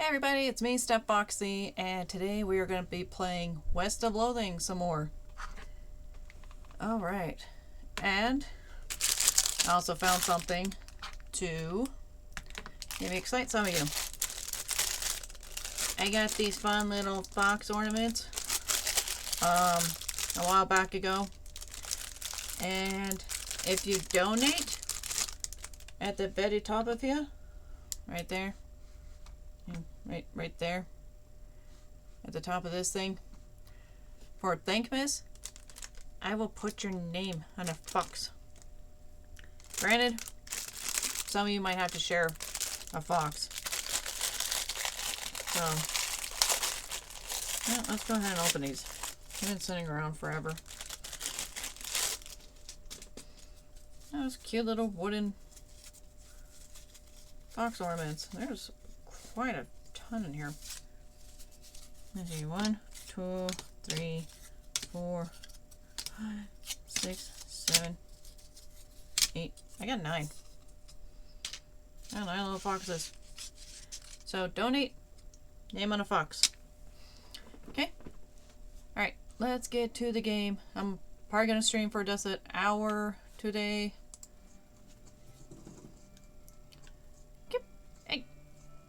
everybody, it's me, Steph Foxy, and today we are going to be playing West of Loathing some more. Alright, and I also found something to maybe excite some of you. I got these fun little fox ornaments a while back ago, and if you donate at the very top of here, right there, right there at the top of this thing, for Thankmas, I will put your name on a fox. Granted, some of you might have to share a fox. So, yeah, let's go ahead and open these. They've been sitting around forever. Those cute little wooden fox ornaments. There's quite a ton in here. Let's see, 1, 2, 3, 4, 5, 6, 7, 8. I got 9. I got 9 little foxes. So donate, name on a fox. Okay. All right, let's get to the game. I'm probably gonna stream for just an hour today. Hey,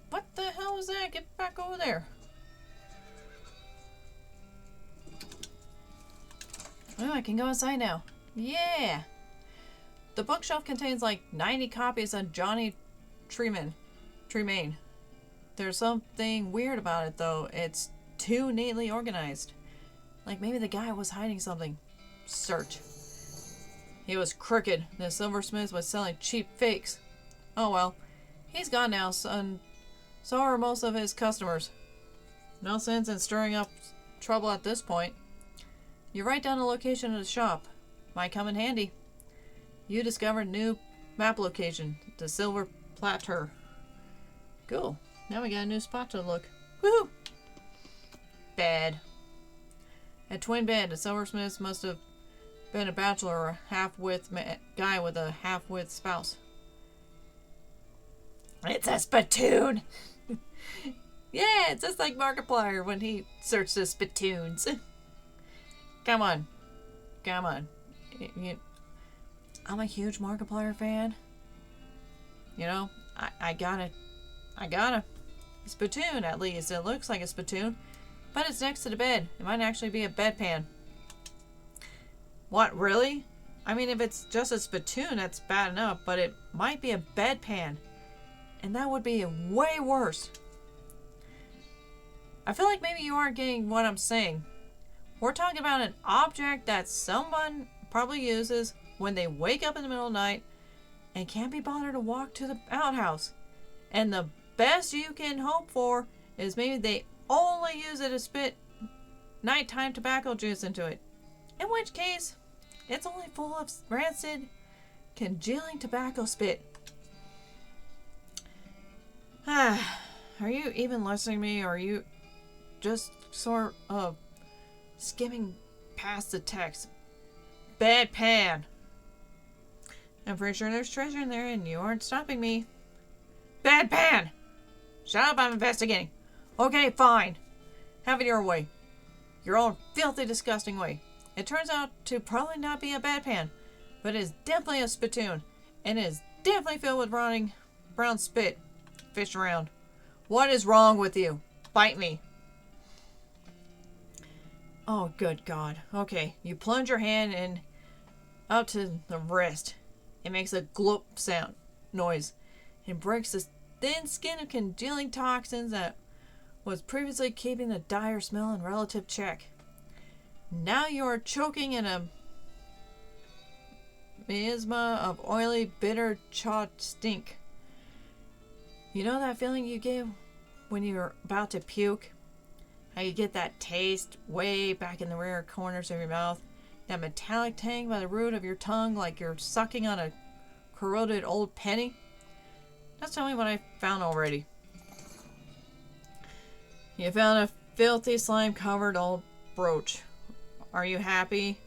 what the hell was that? Get back over there. Oh, I can go inside now. Yeah. The bookshelf contains like 90 copies of Johnny Tremain. There's something weird about it though. It's too neatly organized. Like maybe the guy was hiding something. Search. He was crooked. The silversmith was selling cheap fakes. Oh well. He's gone now, son. So are most of his customers. No sense in stirring up trouble at this point. You write down the location of the shop. Might come in handy. You discovered new map location. The Silver Platter. Cool. Now we got a new spot to look. Woohoo! Bad. A twin bed. The silversmith must have been a bachelor or a half-width guy with a half-width spouse. It's a spittoon! Yeah, it's just like Markiplier when he searched the spittoons. Come on. Come on. I'm a huge Markiplier fan. You know, I gotta. A spittoon, at least. It looks like a spittoon. But it's next to the bed. It might actually be a bedpan. What, really? I mean, if it's just a spittoon, that's bad enough. But it might be a bedpan. And that would be way worse. I feel like maybe you aren't getting what I'm saying. We're talking about an object that someone probably uses when they wake up in the middle of the night and can't be bothered to walk to the outhouse. And the best you can hope for is maybe they only use it to spit nighttime tobacco juice into it. In which case, it's only full of rancid, congealing tobacco spit. Are you even listening to me, or are you just sort of skimming past the text? Bedpan. I'm pretty sure there's treasure in there and you aren't stopping me. Bedpan! Shut up, I'm investigating. Okay, fine. Have it your way. Your own filthy, disgusting way. It turns out to probably not be a bedpan, but it is definitely a spittoon, and it is definitely filled with rotting brown spit fished around. What is wrong with you? Bite me. Oh, good God. Okay, you plunge your hand in up to the wrist. It makes a glop sound noise and breaks the thin skin of congealing toxins that was previously keeping the dire smell in relative check. Now you are choking in a miasma of oily, bitter, chawed stink. You know that feeling you get when you're about to puke? How you get that taste way back in the rear corners of your mouth? That metallic tang by the root of your tongue like you're sucking on a corroded old penny? That's only what I found already. You found a filthy slime-covered old brooch. Are you happy?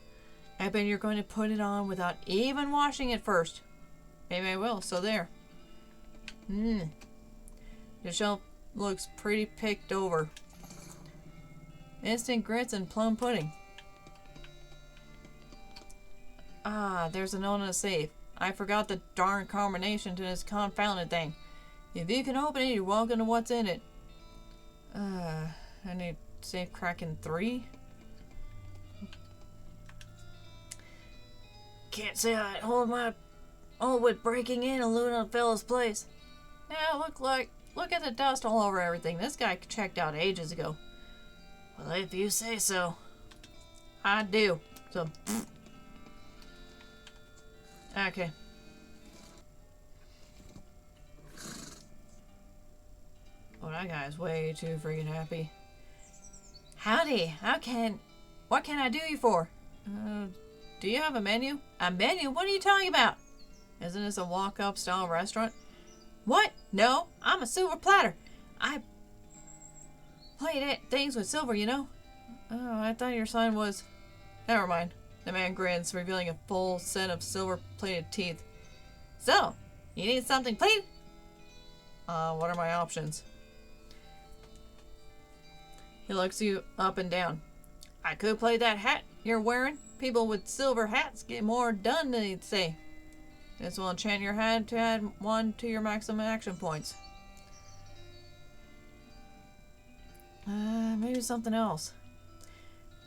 I bet you're going to put it on without even washing it first. Maybe I will, so there. The shelf looks pretty picked over. Instant grits and plum pudding. Ah, there's a note in the safe. I forgot the darn combination to this confounded thing. If you can open it, you're welcome to what's in it. I need safe cracking 3. Can't say I hold my own with breaking in and looting a fellow's place. Yeah, look at the dust all over everything. This guy checked out ages ago. Well, if you say so. I do. So, okay. Oh, that guy's way too freaking happy. Howdy. What can I do you for? Do you have a menu? A menu? What are you talking about? Isn't this a walk-up style restaurant? What? No, I'm a silver platter. I plate things with silver, you know? Oh, I thought your sign was... Never mind. The man grins, revealing a full set of silver-plated teeth. So, you need something plated? What are my options? He looks you up and down. I could play that hat you're wearing. People with silver hats get more done than they'd say. This will enchant your hat to add 1 to your maximum action points. Maybe something else.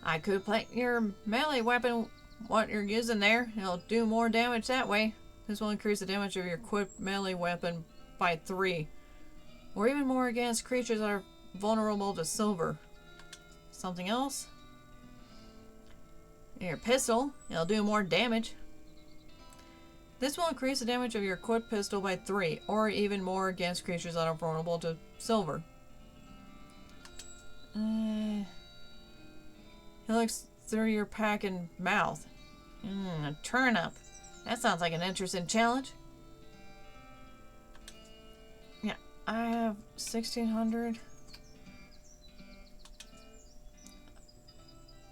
I could play your melee weapon, what you're using there. It'll do more damage that way. This will increase the damage of your equipped melee weapon by 3. Or even more against creatures that are vulnerable to silver. Something else? Your pistol. It'll do more damage. This will increase the damage of your equipped pistol by 3, or even more against creatures that are vulnerable to silver. He looks through your pack and mouth. A turnip. That sounds like an interesting challenge. Yeah, I have 1,600.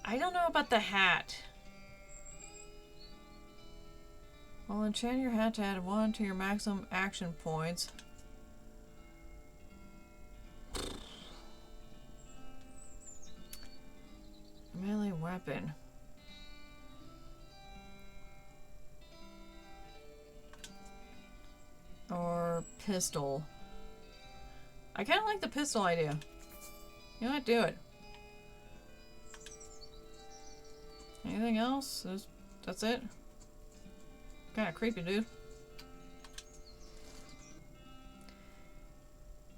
I don't know about the hat. Well, enchant your hat to add 1 to your maximum action points. Melee weapon. Or pistol. I kind of like the pistol idea. You know what? Do it. Anything else? That's it? Kind of creepy, dude.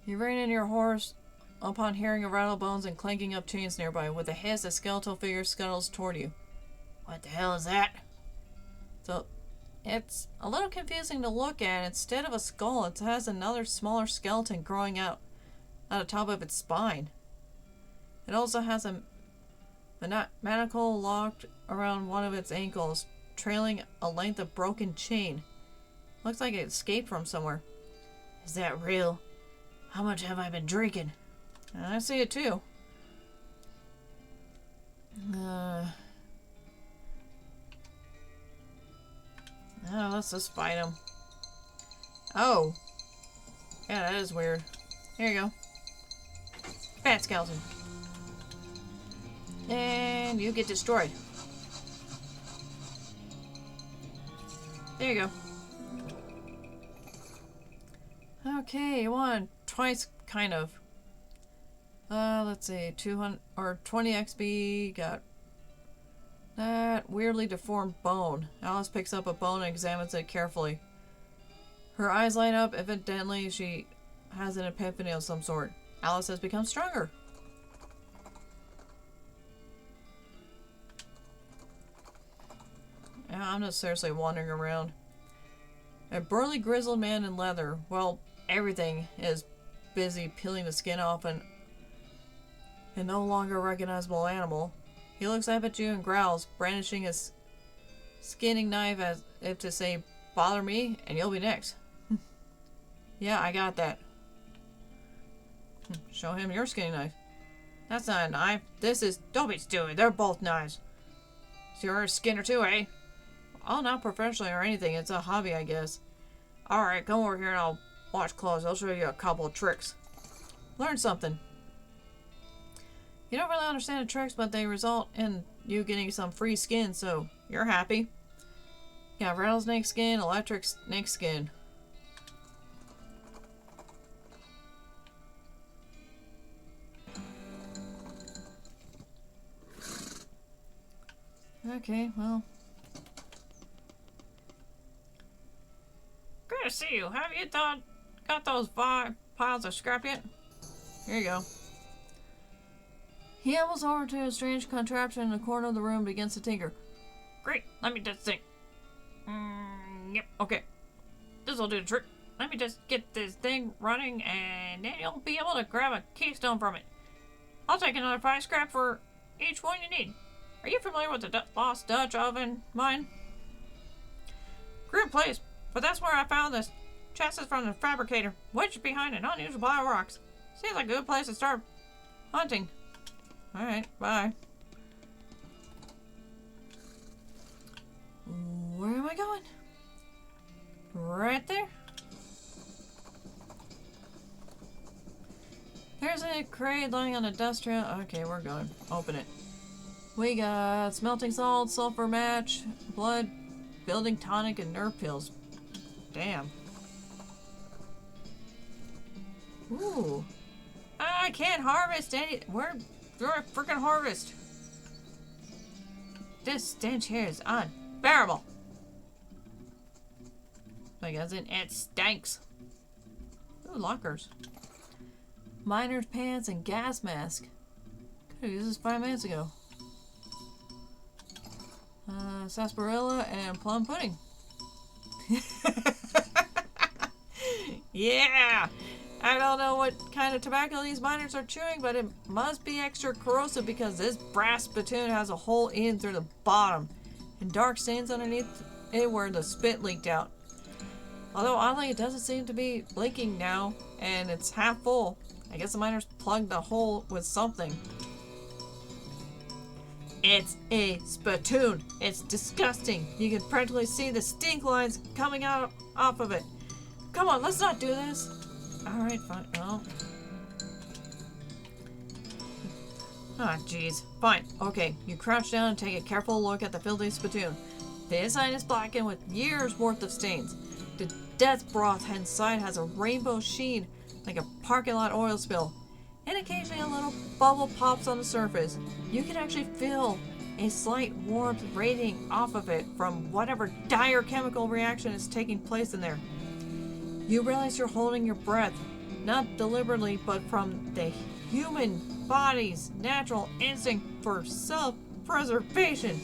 You rein in your horse upon hearing a rattle bones and clanking up chains nearby. With a hiss, a skeletal figure scuttles toward you. What the hell is that? So, it's a little confusing to look at. Instead of a skull, it has another smaller skeleton growing out at the top of its spine. It also has a manacle locked around one of its ankles, trailing a length of broken chain. Looks like it escaped from somewhere. Is that real? How much have I been drinking? I see it too. Let's just fight him. Oh. Yeah, that is weird. Here you go. Fat skeleton. And you get destroyed. There you go. Okay, you won twice, kind of. Let's see, 200 or 20 XP. Got that weirdly deformed bone. Alice picks up a bone and examines it carefully. Her eyes light up. Evidently, she has an epiphany of some sort. Alice has become stronger. I'm just seriously wandering around. A burly, grizzled man in leather. Well, everything is busy peeling the skin off a no longer recognizable animal. He looks up at you and growls, brandishing his skinning knife as if to say, "Bother me, and you'll be next." Yeah, I got that. Show him your skinning knife. That's not a knife. This is... Don't be stupid. They're both knives. It's your skinner too, eh? Oh, not professionally or anything. It's a hobby, I guess. Alright, come over here and I'll wash clothes. I'll show you a couple of tricks. Learn something. You don't really understand the tricks, but they result in you getting some free skin, so you're happy. You got rattlesnake skin, electric snake skin. Okay, well. Good to see you. Have you got those 5 piles of scrap yet? Here you go. He ambles over to a strange contraption in the corner of the room and begins to tinker. Great, let me just think. Yep, okay. This'll do the trick. Let me just get this thing running and then you'll be able to grab a keystone from it. I'll take another 5 scrap for each one you need. Are you familiar with the Lost Dutch oven mine? Grim place, but that's where I found this chassis from the fabricator, wedged behind an unusual pile of rocks. Seems like a good place to start hunting. Alright, bye. Where am I going? Right there? There's a crate lying on a dust trail. Okay, we're going. Open it. We got smelting salt, sulfur match, blood, building tonic, and nerve pills. Damn. Ooh. I can't harvest any. We're a freaking harvest. This stench here is unbearable. Like, as in, it stinks. Ooh, lockers. Miner's pants and gas mask. Could've used this 5 minutes ago. Sarsaparilla and plum pudding. Yeah! I don't know what kind of tobacco these miners are chewing, but it must be extra corrosive because this brass spittoon has a hole in through the bottom and dark stains underneath it where the spit leaked out. Although oddly it doesn't seem to be leaking now and it's half full. I guess the miners plugged the hole with something. It's a spittoon. It's disgusting. You can practically see the stink lines coming out off of it. Come on, let's not do this. Alright, fine. Well. Ah, jeez. Fine. Okay, you crouch down and take a careful look at the filthy spittoon. The inside is blackened with years worth of stains. The death broth inside has a rainbow sheen like a parking lot oil spill. And occasionally a little bubble pops on the surface. You can actually feel a slight warmth radiating off of it from whatever dire chemical reaction is taking place in there. You realize you're holding your breath, not deliberately, but from the human body's natural instinct for self-preservation.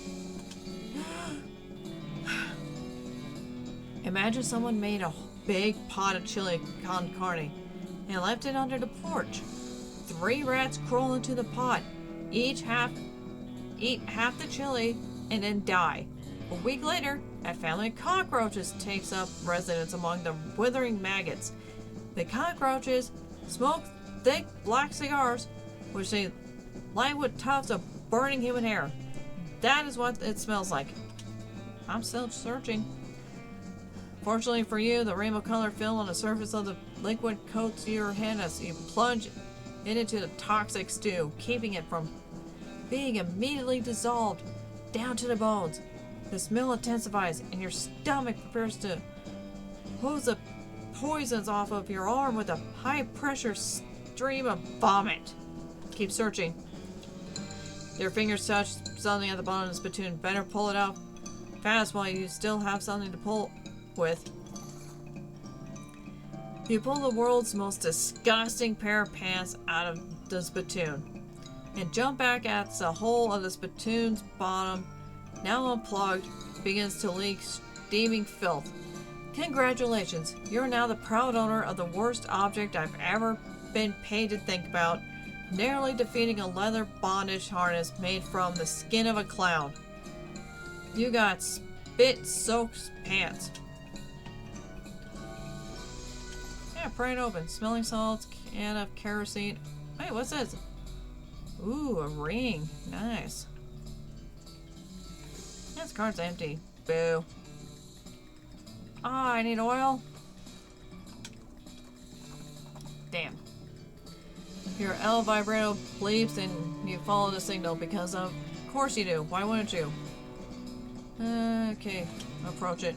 Imagine someone made a big pot of chili con carne and left it under the porch. 3 rats crawl into the pot, eat half the chili, and then die. A week later, a family of cockroaches takes up residence among the withering maggots. The cockroaches smoke thick black cigars, which they light with tufts of burning human hair. That is what it smells like. I'm still searching. Fortunately for you, the rainbow color film on the surface of the liquid coats your hand as you plunge it into the toxic stew, keeping it from being immediately dissolved down to the bones. The smell intensifies and your stomach prepares to hose the poisons off of your arm with a high-pressure stream of vomit. Keep searching. Your fingers touch something at the bottom of the spittoon. Better pull it out fast while you still have something to pull with. You pull the world's most disgusting pair of pants out of the spittoon and jump back at the hole of the spittoon's bottom, now unplugged, begins to leak steaming filth. Congratulations, you're now the proud owner of the worst object I've ever been paid to think about, narrowly defeating a leather bondage harness made from the skin of a clown. You got spit-soaked pants. Yeah, pry it open. Smelling salts, can of kerosene. Wait, what's this? Ooh, a ring. Nice. This card's empty. Boo. Ah, I need oil. Damn. Your L vibrato bleeps and you follow the signal because of course you do. Why wouldn't you? Okay, approach it.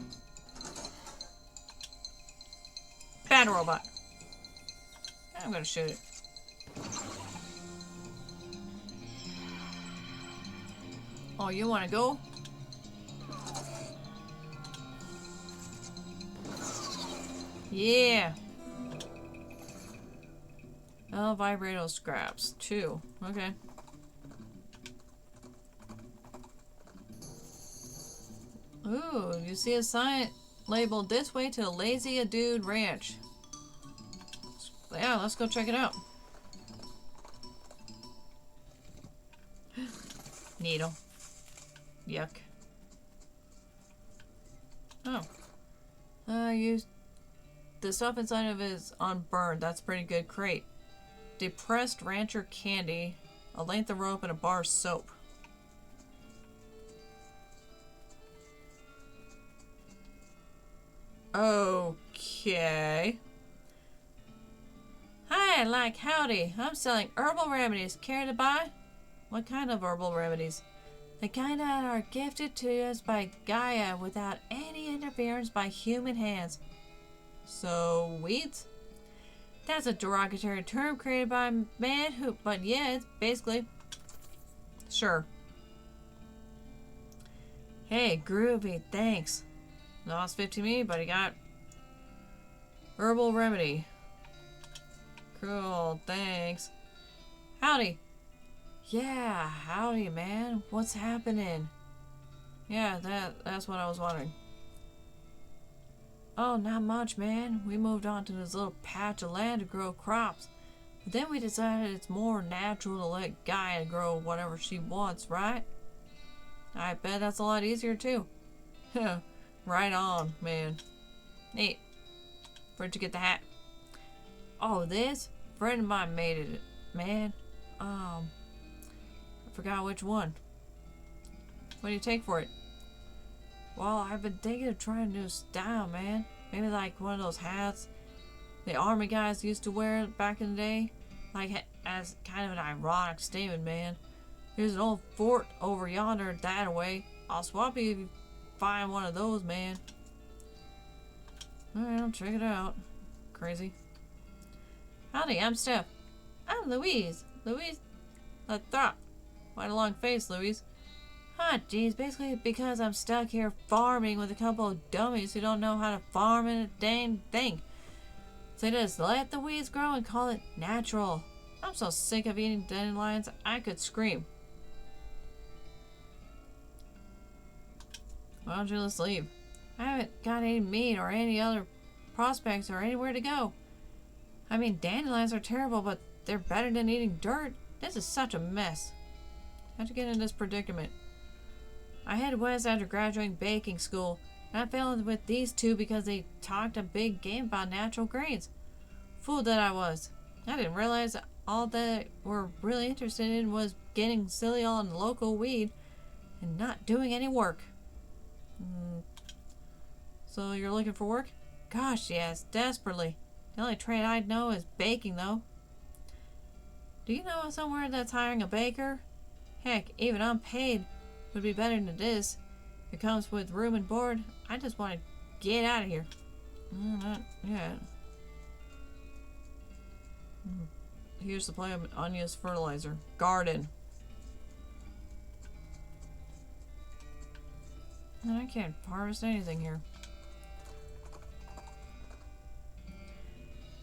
Bad robot. I'm gonna shoot it. Oh, you wanna go? Yeah. Oh, vibrato scraps. 2. Okay. Ooh, you see a sign labeled "This way to Lazy a Dude Ranch." Yeah, let's go check it out. Needle. Yuck. Oh. The stuff inside of it is unburned. That's pretty good. Crate. Depressed rancher candy, a length of rope, and a bar of soap. Okay. Hi, howdy. I'm selling herbal remedies. Care to buy? What kind of herbal remedies? The kind that are gifted to us by Gaia without any interference by human hands. So, weeds? That's a derogatory term created by man who, but yeah, it's basically. Sure. Hey, groovy, thanks. Lost 50 me, but he got herbal remedy. Cool, thanks. Howdy. Yeah, howdy, man. What's happening? Yeah, that's what I was wondering. Oh, not much, man. We moved on to this little patch of land to grow crops. But then we decided it's more natural to let Gaia grow whatever she wants, right? I bet that's a lot easier, too. Right on, man. Neat. Where'd you get the hat? Oh, this? A friend of mine made it, man. I forgot which one. What do you take for it? Well, I've been thinking of trying a new style, man. Maybe like one of those hats the army guys used to wear back in the day. Like, as kind of an ironic statement, man. There's an old fort over yonder that way. I'll swap you if you find one of those, man. Alright, I'll check it out. Crazy. Howdy, I'm Steph. I'm Louise. Louise Lathrop. Quite a long face, Louise. Huh, geez, basically because I'm stuck here farming with a couple of dummies who don't know how to farm in a dang thing. So just let the weeds grow and call it natural. I'm so sick of eating dandelions, I could scream. Why don't you just leave? I haven't got any meat or any other prospects or anywhere to go. I mean, dandelions are terrible, but they're better than eating dirt. This is such a mess. How'd you get in this predicament? I headed west after graduating baking school, and I fell in with these two because they talked a big game about natural grains. Fool that I was. I didn't realize that all they were really interested in was getting silly on local weed and not doing any work. So you're looking for work? Gosh, yes, desperately. The only trade I know is baking, though. Do you know of somewhere that's hiring a baker? Heck, even unpaid would be better than this. If it comes with room and board, I just want to get out of here. Not yet. Huge supply of unused fertilizer. Garden. I can't harvest anything here.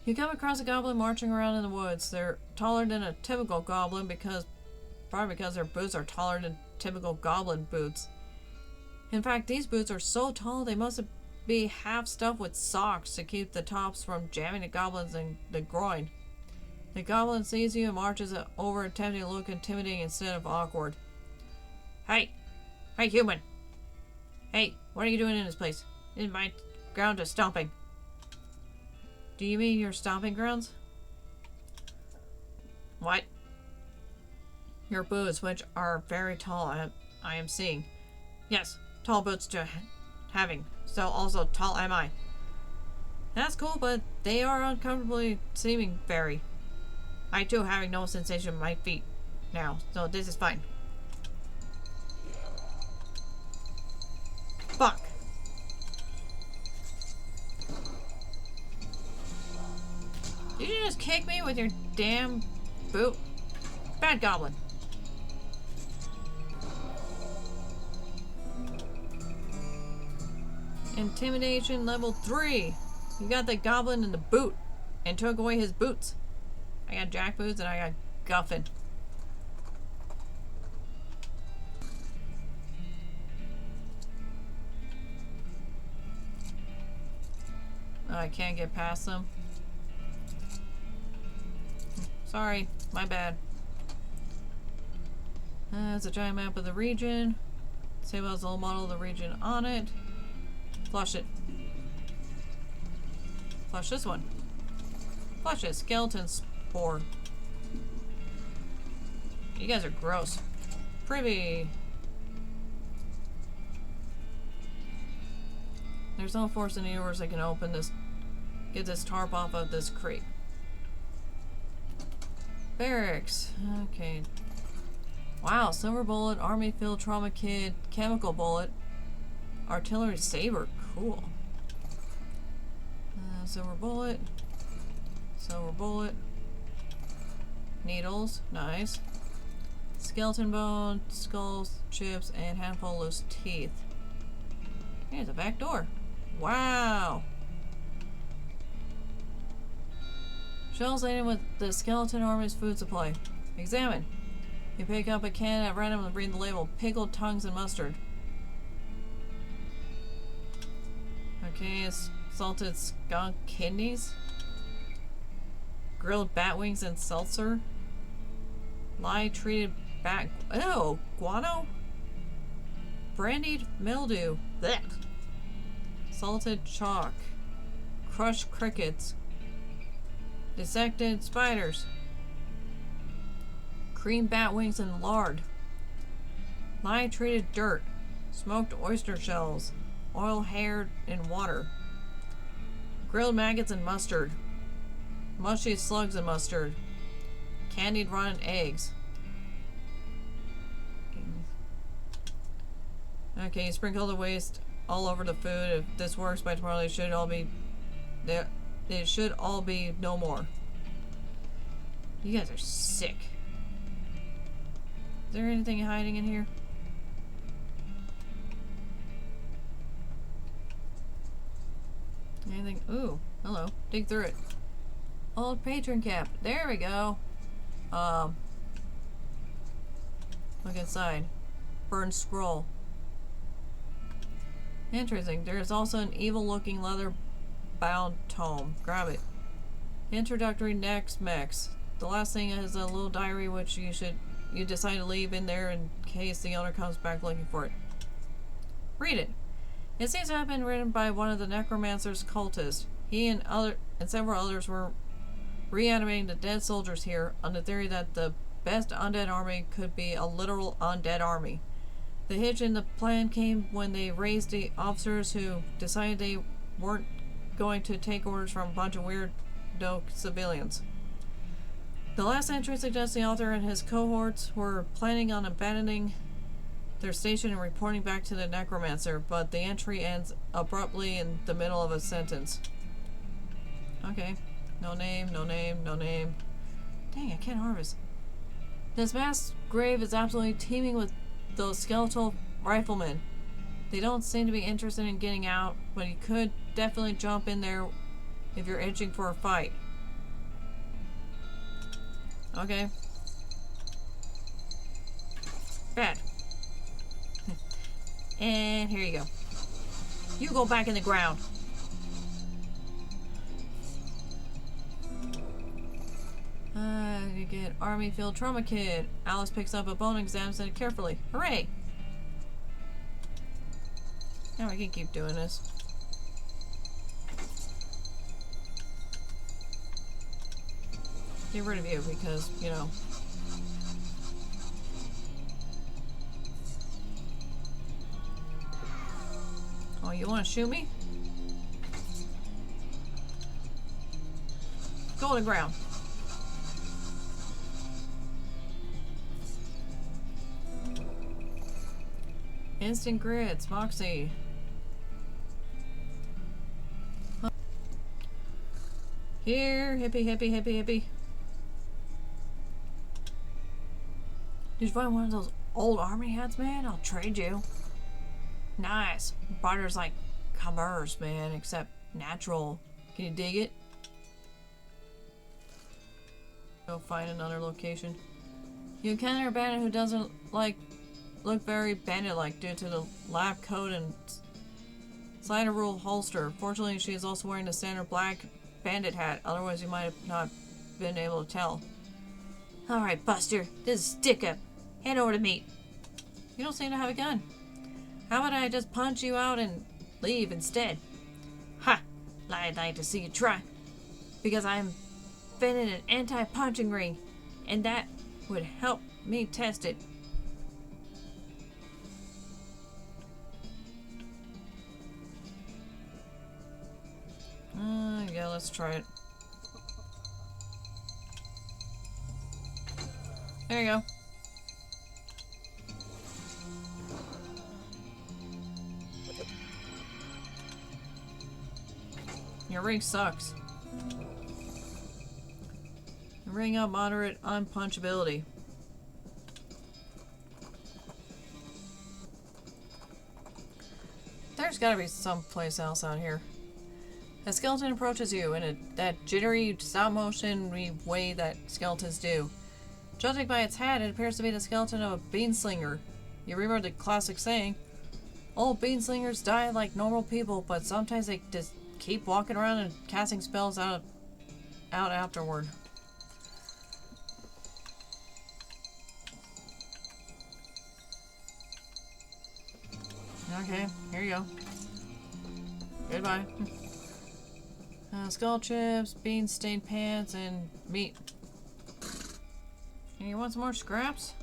You come across a goblin marching around in the woods. They're taller than a typical goblin probably because their boots are taller than typical goblin boots. In fact, these boots are so tall they must be half stuffed with socks to keep the tops from jamming the goblins in the groin. The goblin sees you and marches over, attempting to look intimidating instead of awkward. Hey! Hey, human! Hey, what are you doing in this place? In my ground is stomping. Do you mean your stomping grounds? What? Your boots, which are very tall, I am seeing. Yes, tall boots to having. So also tall am I. That's cool, but they are uncomfortably seeming very. I too having no sensation in my feet now, so this is fine. Fuck. Did you just kick me with your damn boot? Bad goblin. Intimidation level 3. You got the goblin in the boot and took away his boots. I got jack boots and I got guffin. Oh, I can't get past them. Sorry, my bad. It's a giant map of the region. Save as a little model of the region on it. Flush it. Flush this one. Flush it. Skeleton spore. You guys are gross. Privy. There's no force in the universe that can open this. Get this tarp off of this crate. Barracks. Okay. Wow. Silver bullet. Army field trauma kit. Chemical bullet. Artillery saber. Cool. Silver bullet. Silver bullet. Needles. Nice. Skeleton bone. Skulls. Chips. And handful of loose teeth. Here's a back door. Wow. Shelves laden with the skeleton army's food supply. Examine. You pick up a can at random and read the label. Pickled tongues and mustard. Okay, it's salted skunk kidneys. Grilled bat wings and seltzer. Lye treated bat. Ew, guano? Brandied mildew. Blech. Salted chalk. Crushed crickets. Dissected spiders. Cream bat wings and lard. Lye treated dirt. Smoked oyster shells. Oil hair in water. Grilled maggots and mustard. Mushy slugs and mustard. Candied rotten eggs. Okay, sprinkle the waste all over the food. If this works by tomorrow, they should all be there. It should all be no more. You guys are sick. Is there anything hiding in here? Anything? Ooh, hello. Dig through it. Old patron cap. There we go. Look inside. Burned scroll. Interesting. There is also an evil-looking leather-bound tome. Grab it. Introductory next mex. The last thing is a little diary which you decide to leave in there in case the owner comes back looking for it. Read it. It seems to have been written by one of the necromancer's cultists. He and several others were reanimating the dead soldiers here on the theory that the best undead army could be a literal undead army. The hitch in the plan came when they raised the officers who decided they weren't going to take orders from a bunch of weirdo civilians. The last entry suggests the author and his cohorts were planning on abandoning their station and reporting back to the necromancer, but the entry ends abruptly in the middle of a sentence. Okay. No name, no name, no name. Dang, I can't harvest. This mass grave is absolutely teeming with those skeletal riflemen. They don't seem to be interested in getting out, but you could definitely jump in there if you're itching for a fight. Okay. Bad. And here you go. You go back in the ground. You get Army Field Trauma Kit. Alice picks up a bone and examines it carefully. Hooray! Now I can keep doing this. Get rid of you because, you know. Oh, you want to shoot me? Go to the ground. Instant grits, Moxie. Here, hippie, hippie, hippie, hippie. Did you find one of those old army hats, man? I'll trade you. Nice. Barter's like commerce, man, except natural. Can you dig it? Go find another location. You encounter a bandit who doesn't look very bandit-like due to the lab coat and slider rule holster. Fortunately, she is also wearing the standard black bandit hat. Otherwise, you might have not been able to tell. Alright, Buster. This is Stick Up. Head over to meet. You don't seem to have a gun. How about I just punch you out and leave instead? Ha! I'd like to see you try. Because I'm invented an anti-punching ring, and that would help me test it. Yeah, let's try it. There you go. Your ring sucks. Your ring of moderate unpunchability. There's gotta be someplace else out here. A skeleton approaches you in that jittery, stop-motion way that skeletons do. Judging by its hat, it appears to be the skeleton of a beanslinger. You remember the classic saying, old beanslingers die like normal people, but sometimes they just keep walking around and casting spells out afterward. Okay, here you go. Goodbye. Skull chips, bean-stained pants, and meat. And you want some more scraps?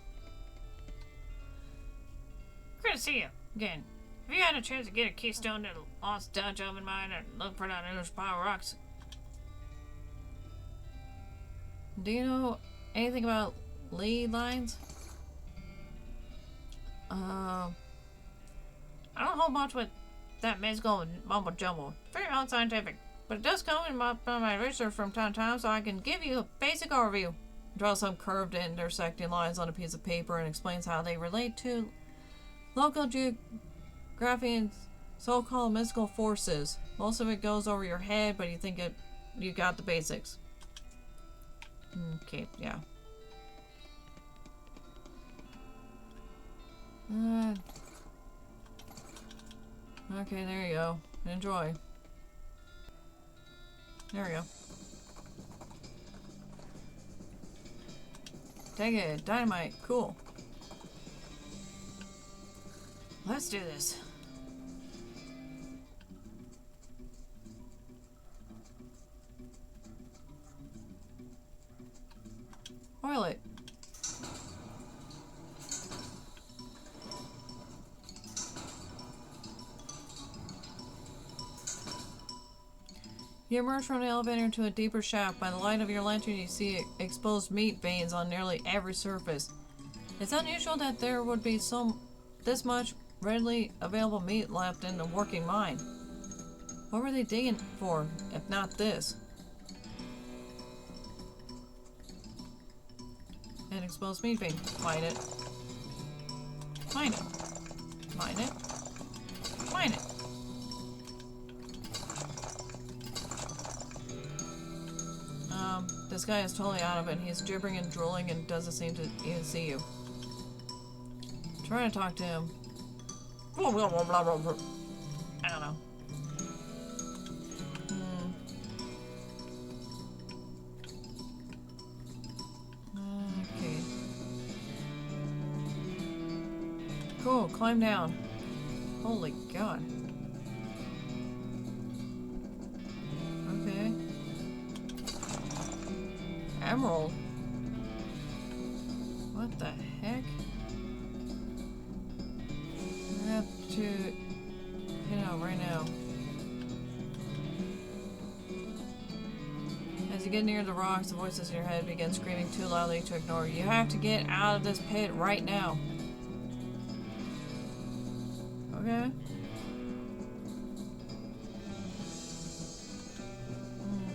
Great to see you again. Have you had a chance to get a keystone to the lost Dutch oven mine and look for that English pile of rocks? Do you know anything about lead lines? I don't hold much with that mystical mumbo jumbo. Very unscientific. But it does come in my research from time to time, so I can give you a basic overview. Draw some curved intersecting lines on a piece of paper and explains how they relate to local geography and so-called mystical forces. Most of it goes over your head, but you think you got the basics. Okay, yeah. Okay, there you go. Enjoy. There we go. Take it. Dynamite. Cool. Let's do this. Oil it. You emerge from the elevator into a deeper shaft. By the light of your lantern, you see exposed meat veins on nearly every surface. It's unusual that there would be this much readily available meat left in the working mine. What were they digging for, if not this? An exposed meat vein. Mine it. Mine it. Mine it. Mine it. This guy is totally out of it. He's gibbering and drooling and doesn't seem to even see you. I'm trying to talk to him. I don't know. Okay. Cool, climb down. Holy God. Okay. Emerald? What the heck? I have to head out right now. As you get near the rocks, the voices in your head begin screaming too loudly to ignore. You have to get out of this pit right now. Okay.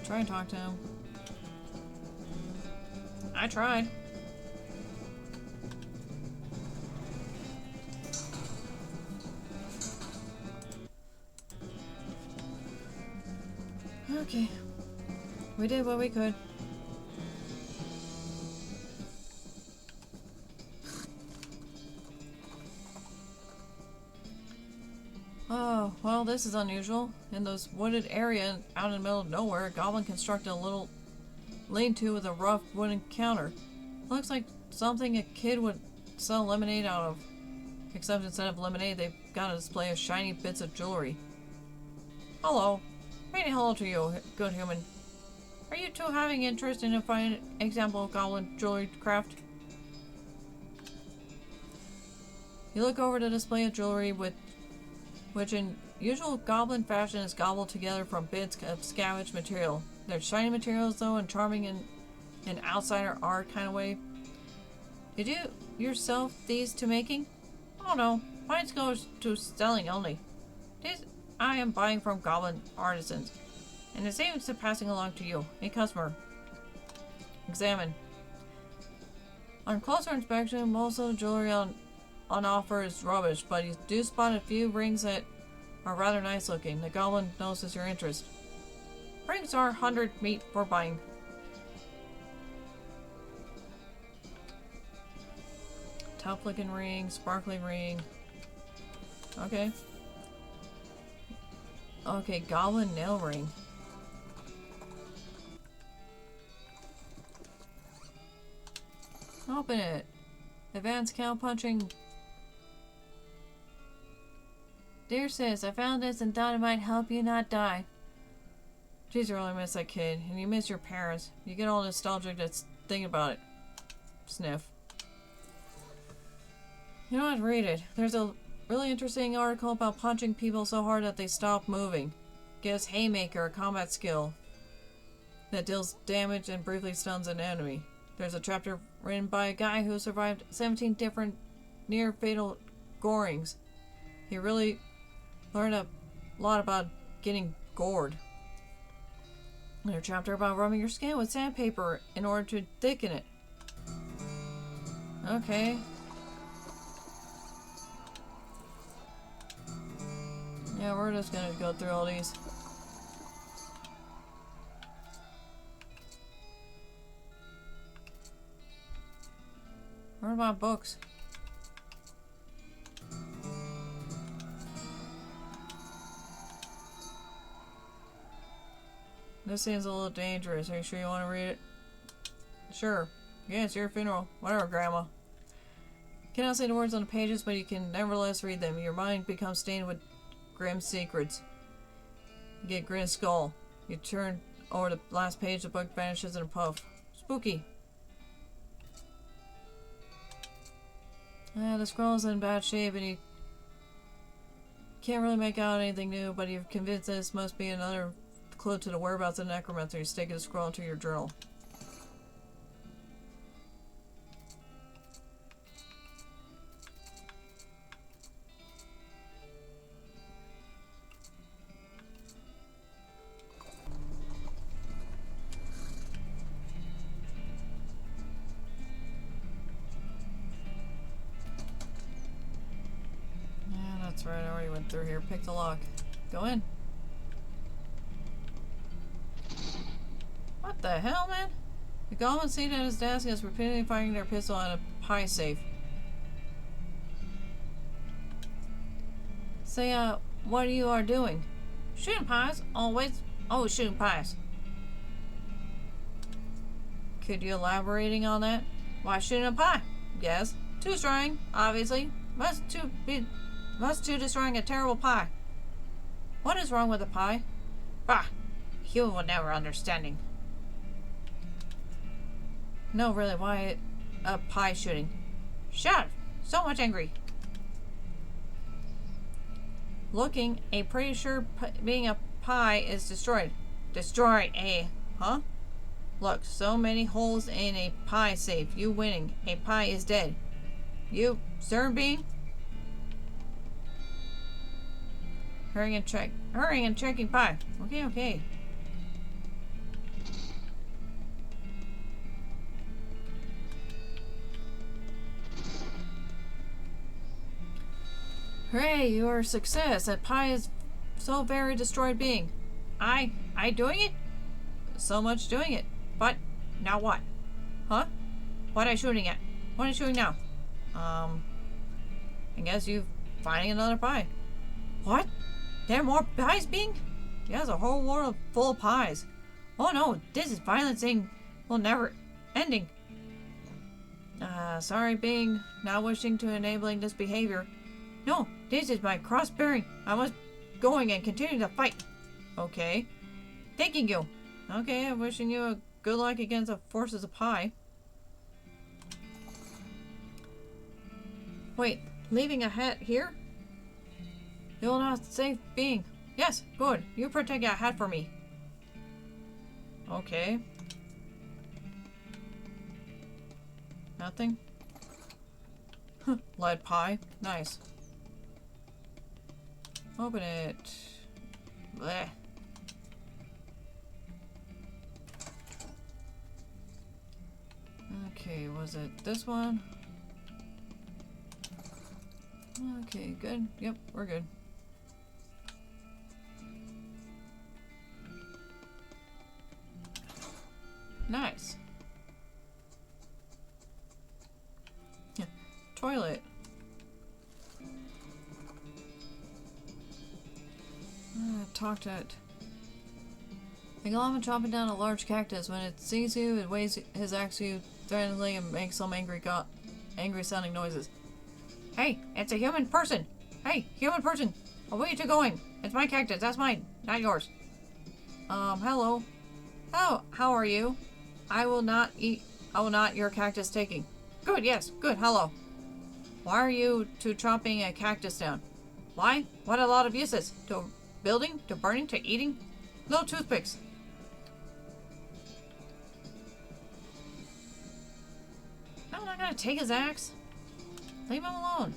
Try and talk to him. I tried. Okay. We did what we could. Oh, well, this is unusual. In this wooded area out in the middle of nowhere, a goblin constructed a little lean-to with a rough wooden counter. Looks like something a kid would sell lemonade out of. Except instead of lemonade, they've got a display of shiny bits of jewelry. Hello. Meaning hello to you, good human. Are you two having interest in a fine example of goblin jewelry craft? You look over the display of jewelry which in usual goblin fashion is gobbled together from bits of scavenged material. They're shiny materials though, and charming in an outsider art kind of way. Did you yourself these to making? Oh no, mine goes to selling only. These I am buying from goblin artisans, and the same is passing along to you, a customer. Examine. On closer inspection, most of the jewelry on offer is rubbish, but you do spot a few rings that are rather nice looking. The goblin notices your interest. Rings are 100 meat for buying. Top looking ring, sparkly ring. Okay. Okay, goblin nail ring. Open it. Advanced cow punching. Dear sis, I found this and thought it might help you not die. Jeez, you really miss that kid, and you miss your parents. You get all nostalgic just thinking about it. Sniff. You know what? Read it. There's a really interesting article about punching people so hard that they stop moving. Gives Haymaker a combat skill that deals damage and briefly stuns an enemy. There's a chapter written by a guy who survived 17 different near-fatal gorings. He really learned a lot about getting gored. Another chapter about rubbing your skin with sandpaper in order to thicken it. Okay. Yeah, we're just gonna go through all these. What about books? This seems a little dangerous. Are you sure you want to read it? Sure. Yeah, it's your funeral. Whatever, Grandma. You cannot say the words on the pages, but you can nevertheless read them. Your mind becomes stained with grim secrets. You get Grin Skull. You turn over the last page, the book vanishes in a puff. Spooky. The scroll's in bad shape and you can't really make out anything new, but you're convinced this must be another clue to the whereabouts of the necromancer. You stick the scroll into your journal. That's right, I already went through here. Pick the lock. Go in. What the hell, man? The goblin seated at his desk is repeatedly firing their pistol at a pie safe. Say, what you are doing? Shooting pies? Always shooting pies. Could you elaborating on that? Why shooting a pie? Yes. Two destroying, obviously. Must two destroying a terrible pie. What is wrong with a pie? Bah! You will never understanding. No, really, why a pie shooting? Shut up! So much angry. Looking, a pretty sure being a pie is destroyed. Destroyed, eh? Huh? Look, so many holes in a pie safe. You winning. A pie is dead. You, certain being? Hurrying and checking pie. Okay, okay. Hooray, you are a success. That pie is so very destroyed being. I doing it? So much doing it. But, now what? Huh? What are I shooting at? What are you shooting now? I guess you finding another pie. What? There are more pies being? Yeah, there's a whole world full of pies. Oh no, this is violent thing will never ending. Sorry being not wishing to enabling this behavior. No, this is my cross-bearing. I must going and continue the fight. Okay. Thanking you. Okay, I'm wishing you a good luck against the forces of pie. Wait, leaving a hat here? You will not safe being. Yes, good. You protect that hat for me. Okay. Nothing? Lead pie. Nice. Open it. Blech. Okay, was it this one? Okay, good. Yep, we're good. Nice. Yeah. Toilet. Talk to it. The llama chopping down a large cactus. When it sees you, it waves his axe at you threateningly and makes some angry sounding noises. Hey, it's a human person! Hey, human person! Where are you two going? It's my cactus, that's mine, not yours. Hello. How are you? I will not your cactus taking. Good, yes, good, hello. Why are you two chopping a cactus down? Why? What a lot of uses. To building, to burning, to eating? Little toothpicks. I'm not gonna take his axe. Leave him alone.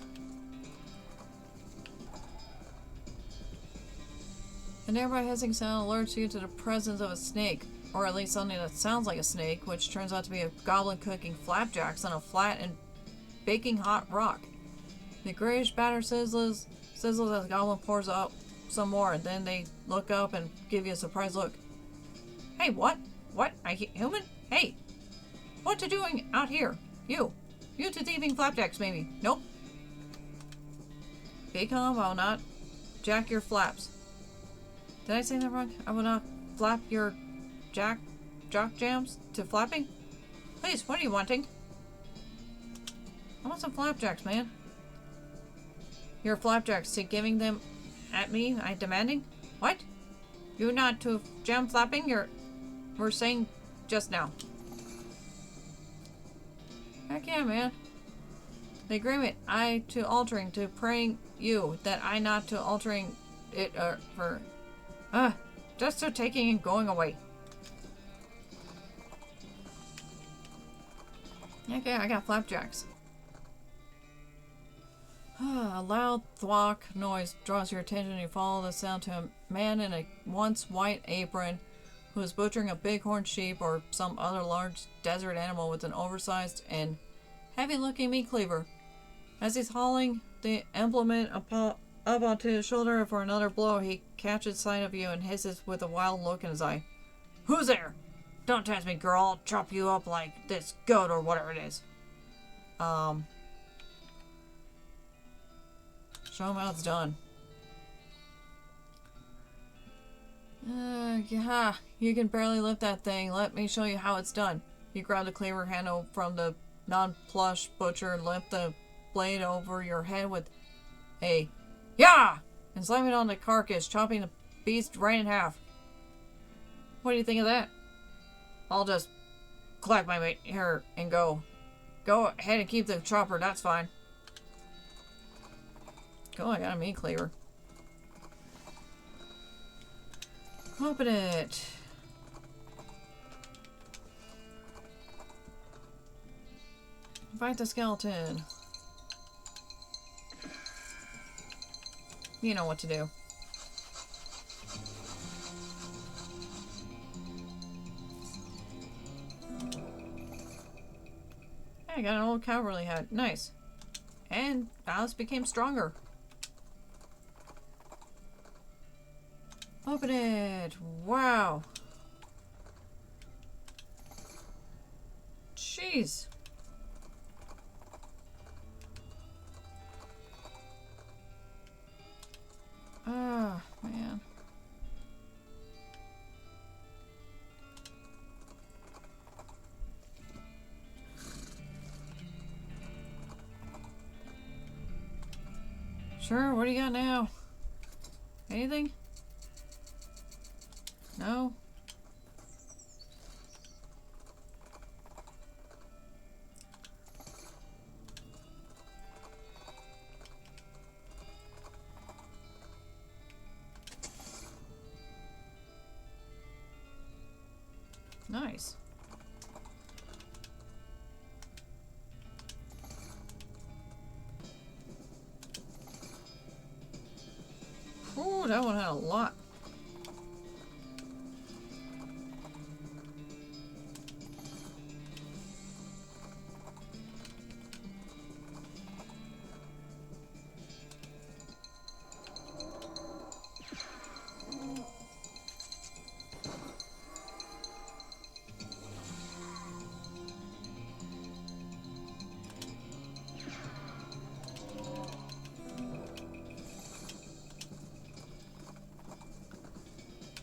A nearby hissing sound alerts you to the presence of a snake, or at least something that sounds like a snake, which turns out to be a goblin cooking flapjacks on a flat and baking hot rock. The grayish batter sizzles as the goblin pours out some more, and then they look up and give you a surprised look. Hey, what? What? Human? Hey! What you doing out here? You two thieving flapjacks, maybe. Nope. Be calm, I will not jack your flaps. Did I say that wrong? I will not flap your jock jams to flapping? Please, what are you wanting? I want some flapjacks, man. Your flapjacks, to giving them at me, I demanding? What? You not to jam flapping? We're saying just now. Heck yeah, man. The agreement, I to altering, to praying you, that I not to altering it, just to taking and going away. Okay, I got flapjacks. A loud thwack noise draws your attention and you follow the sound to a man in a once white apron who is butchering a bighorn sheep or some other large desert animal with an oversized and heavy-looking meat cleaver. As he's hauling the implement up onto his shoulder for another blow, he catches sight of you and hisses with a wild look in his eye. Who's there? Don't test me, girl. I'll chop you up like this goat or whatever it is. Show him how it's done. Yeah, you can barely lift that thing. Let me show you how it's done. You grab the cleaver handle from the non-plush butcher and lift the blade over your head with a "Yeah!" and slam it on the carcass, chopping the beast right in half. What do you think of that? I'll just clack my mate here and go. Go ahead and keep the chopper, that's fine. Cool, I got a meat cleaver. Open it. Fight the skeleton. You know what to do. I got an old cavalry hat. Nice. And Alice became stronger. Open it. Wow. Jeez. Oh, man. Sure, what do you got now? Anything? No? Nice. Ooh, that one had a lot.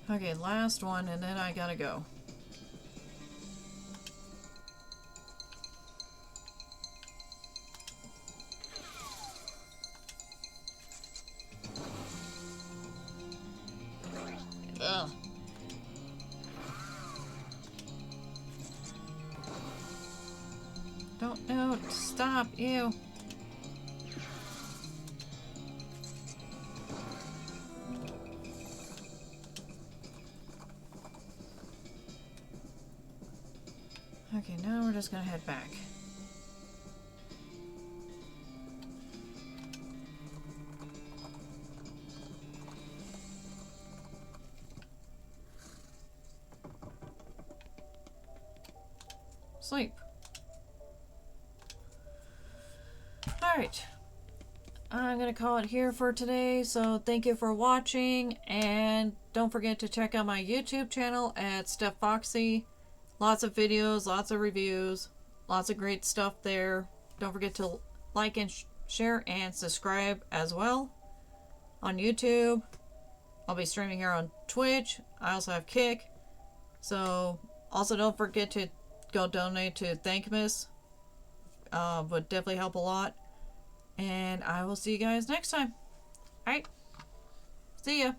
Okay, last one, and then I gotta go. Ugh. Don't know. Stop. Ew. Okay, now we're just gonna head back. Sleep. Alright. I'm gonna call it here for today, so thank you for watching, and don't forget to check out my YouTube channel at Steph Foxy. Lots of videos, lots of reviews, lots of great stuff there. Don't forget to like and share and subscribe as well on YouTube. I'll be streaming here on Twitch. I also have Kick. So also don't forget to go donate to Thankmas. Would definitely help a lot. And I will see you guys next time. Alright. See ya.